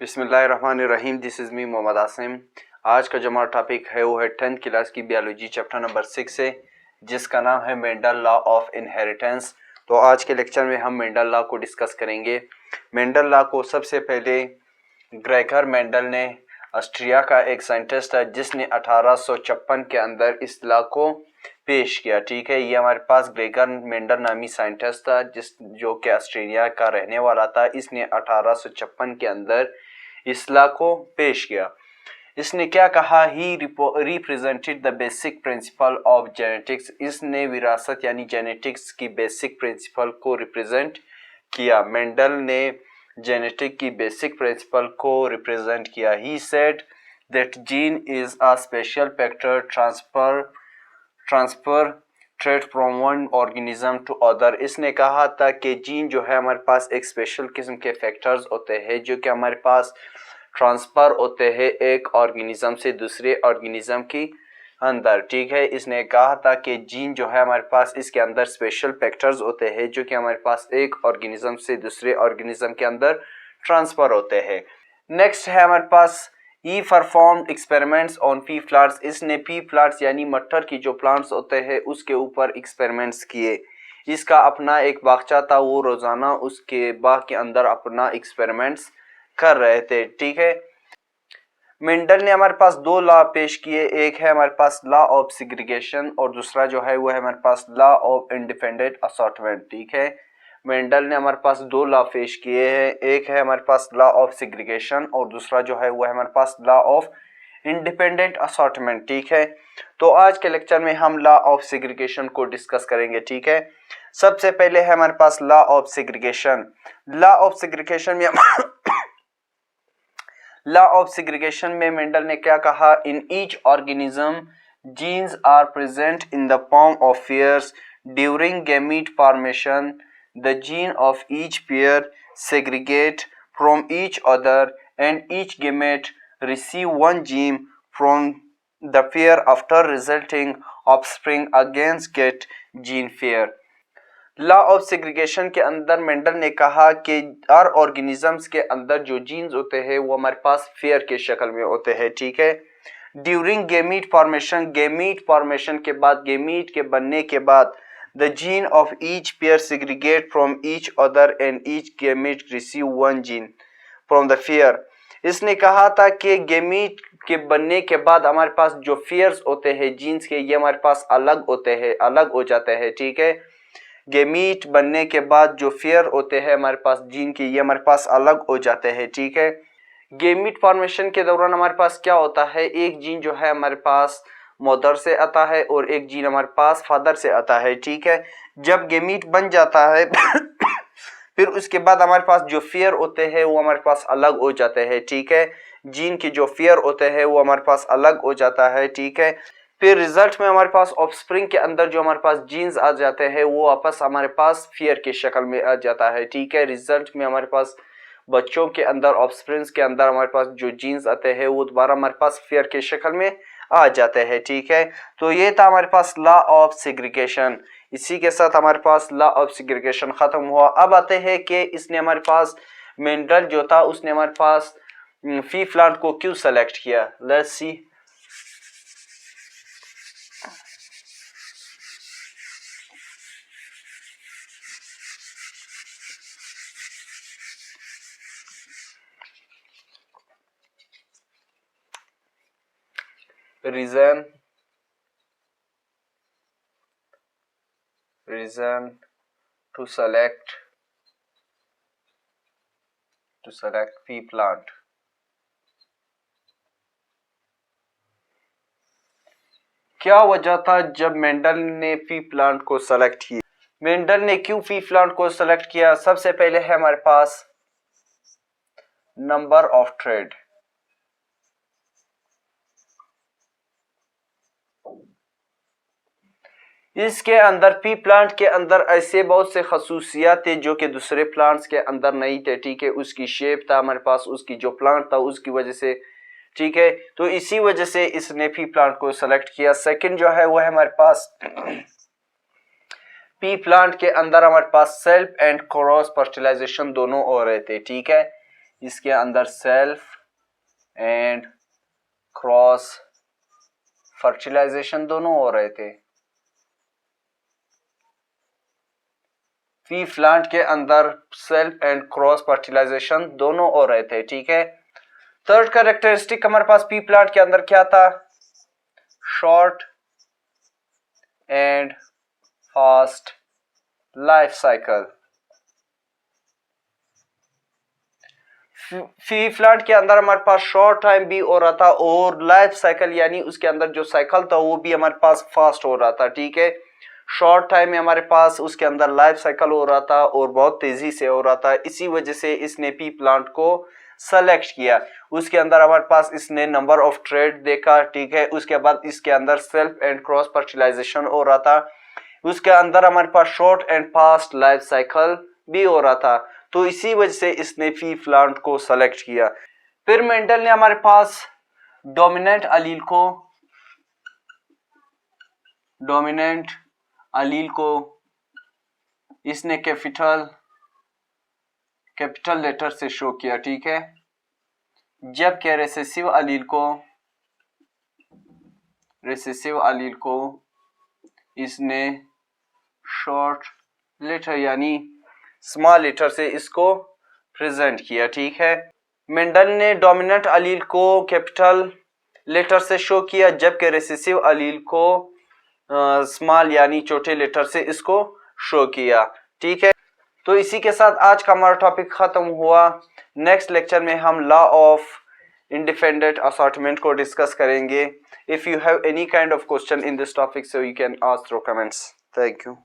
बिस्मिल्लाहिर्रहमानिर्रहीम। This is me Mohammad Asim. आज का जो हमारा टॉपिक है वो है 10th क्लास की बायोलॉजी चैप्टर नंबर 6 से, जिसका नाम है मेंडल लॉ ऑफ इनहेरिटेंस। तो आज के लेक्चर में हम मेंडल लॉ को डिस्कस करेंगे। मेंडल लॉ को सबसे पहले ग्रेगर मेंडल ने, ऑस्ट्रिया का एक साइंटिस्ट है, जिसने 1856 के अंदर इस लॉ को पेश किया। ठीक है, ये हमारे पास ग्रेगर मेंडल नामी साइंटिस्ट था जो कि ऑस्ट्रेलिया का रहने वाला था। इसने 1856 के अंदर इस लॉ को पेश किया। इसने क्या कहा? He represented the basic principle of genetics. इसने विरासत यानी जेनेटिक्स की बेसिक प्रिंसिपल को रिप्रेजेंट किया। मेंडल ने जेनेटिक की बेसिक प्रिंसिपल को रिप्रेजेंट किया। He said that gene is a special factor transfer trait from one organism to other. इसने कहा था कि जीन जो है हमारे पास एक स्पेशल किस्म के फैक्टर्स होते हैं जो कि हमारे पास ट्रांसफर होते हैं एक ऑर्गेनिज्म से दूसरे ऑर्गेनिज्म की अंदर। ठीक है, इसने कहा था कि जीन जो है हमारे पास इसके अंदर स्पेशल फैक्टर्स होते हैं जो कि हमारे पास एक ऑर्गेनिज्म से दूसरे ऑर्गेनिज्म के अंदर ट्रांसफर होते हैं। नेक्स्ट है हमारे पास he perform experiments on pea plants. इसने पी प्लांट्स यानी मटर की जो प्लांट्स होते हैं उसके ऊपर एक्सपेरिमेंट्स किए। इसका अपना एक बागचा था, वो रोजाना उसके बाग के अंदर अपना एक्सपेरिमेंट्स कर रहे थे। ठीक है, मेंडल ने हमारे पास दो लॉ पेश किए। एक है हमारे पास लॉ ऑफ सेग्रीगेशन और दूसरा जो है वो है हमारे पास लॉ ऑफ इंडिपेंडेंट असॉर्टमेंट। ठीक है, मेंडल ने हमारे पास दो लॉ पेश किए हैं। एक है हमारे पास लॉ ऑफ सेग्रीगेशन और दूसरा जो है वो है हमारे पास लॉ ऑफ इंडिपेंडेंट असॉर्टमेंट। ठीक है, तो आज के लेक्चर में हम लॉ ऑफ सेग्रीगेशन को डिस्कस करेंगे। ठीक है, सबसे पहले है हमारे पास law of segregation. Law of segregation में लॉ ऑफ सेग्रीगेशन में मेंडल ने क्या कहा? In each organism genes are present in the form of pairs during gamete formation. The gene of each pair segregate from each other and each gamete receive one gene from the pair after resulting offspring against get gene pair। Law of segregation के अंदर Mendel ने कहा कि हर organisms के अंदर जो jeans होते हैं वो हमारे पास फेयर के शक्ल में होते हैं। ठीक है, ड्यूरिंग गैमीट फॉर्मेशन के बाद, गैमीट के बनने के बाद, the gene of each pair segregate from each other and each gamete receive one gene from the pair. इसने कहा था कि गैमीट के बनने के बाद हमारे पास जो पेयर्स होते हैं जीन्स के, ये हमारे पास अलग होते हैं, अलग हो जाते हैं। ठीक है, गैमीट बनने के बाद जो पेयर होते हैं हमारे पास जीन के, ये हमारे पास अलग हो जाते हैं। ठीक है, गैमीट फॉर्मेशन के दौरान हमारे पास क्या होता है? एक जीन जो है हमारे पास मदर से आता है और एक जीन हमारे पास फादर से आता है। ठीक है, जब गैमीट बन जाता है फिर उसके बाद हमारे पास जो पेयर होते हैं वो हमारे पास अलग हो जाते हैं। ठीक है, जीन के जो पेयर होते हैं वो हमारे पास अलग हो जाता है। ठीक है, फिर रिजल्ट में हमारे पास ऑफस्प्रिंग के अंदर जो हमारे पास जीन्स आ जाते हैं वो वापस हमारे पास पेयर की शक्ल में आ जाता है। ठीक है, रिजल्ट में हमारे पास बच्चों के अंदर, ऑफस्प्रिंग्स के अंदर हमारे पास जो जीन्स आते हैं वो दोबारा हमारे पास पेयर की शक्ल में आ जाते हैं। ठीक है, तो ये था हमारे पास लॉ ऑफ सेग्रीगेशन। इसी के साथ हमारे पास लॉ ऑफ सेग्रीगेशन खत्म हुआ। अब आते हैं कि इसने हमारे पास, मेंडल जो था उसने हमारे पास फी प्लांट को क्यों सेलेक्ट किया। Let's see. reason to select pea plant। क्या वजह था जब मेंडल ने पी प्लांट को सेलेक्ट किया? मेंडल ने क्यों पी प्लांट को सेलेक्ट किया? सबसे पहले है हमारे पास नंबर ऑफ ट्रेड। इसके अंदर, पी प्लांट के अंदर ऐसे बहुत से खसूसियात थे जो कि दूसरे प्लांट्स के अंदर नहीं थे। ठीक है, उसकी शेप था हमारे पास, उसकी जो प्लांट था उसकी वजह से। ठीक है, तो इसी वजह से इसने पी प्लांट को सेलेक्ट किया। सेकंड जो है वो है हमारे पास पी प्लांट के अंदर हमारे पास सेल्फ एंड क्रॉस फर्टिलाइजेशन दोनों हो रहे थे। ठीक है, इसके अंदर सेल्फ एंड क्रॉस फर्टिलाइजेशन दोनों हो रहे थे। पी प्लांट के अंदर सेल्फ एंड क्रॉस फर्टिलाइजेशन दोनों हो रहे थे, ठीक है। थर्ड कैरेक्टरिस्टिक हमारे पास पी प्लांट के अंदर क्या था? Short and fast life cycle. P plant के अंदर हमारे पास शॉर्ट टाइम भी हो रहा था और लाइफ साइकिल यानी उसके अंदर जो साइकिल था वो भी हमारे पास फास्ट हो रहा था, ठीक है। शॉर्ट टाइम में हमारे पास उसके अंदर लाइफ साइकिल हो रहा था और बहुत तेजी से हो रहा था, इसी वजह से इसने पी प्लांट को सेलेक्ट किया। उसके अंदर हमारे पास इसने नंबर ऑफ ट्रेड देखा, ठीक है। उसके बाद इसके अंदर सेल्फ एंड क्रॉस फर्टिलाइजेशन हो रहा था। उसके अंदर हमारे पास short and fast life cycle भी हो रहा था, तो इसी वजह से इसने पी प्लांट को सेलेक्ट किया। फिर मेंडल ने हमारे पास डोमिनेंट अलील को इसने कैपिटल लेटर से शो किया, ठीक है। जबकि रिसेसिव अलील को इसने शॉर्ट लेटर यानी स्मॉल लेटर से इसको प्रेजेंट किया, ठीक है। मेंडल ने डोमिनेंट अलील को कैपिटल लेटर से शो किया, जबकि रिसेसिव अलील को स्मॉल यानी छोटे लेटर से इसको शो किया, ठीक है। तो इसी के साथ आज का हमारा टॉपिक खत्म हुआ। नेक्स्ट लेक्चर में हम लॉ ऑफ इंडिपेंडेंट असॉर्टमेंट को डिस्कस करेंगे। If you have any kind of question in this topic, so you can ask through comments. Thank you.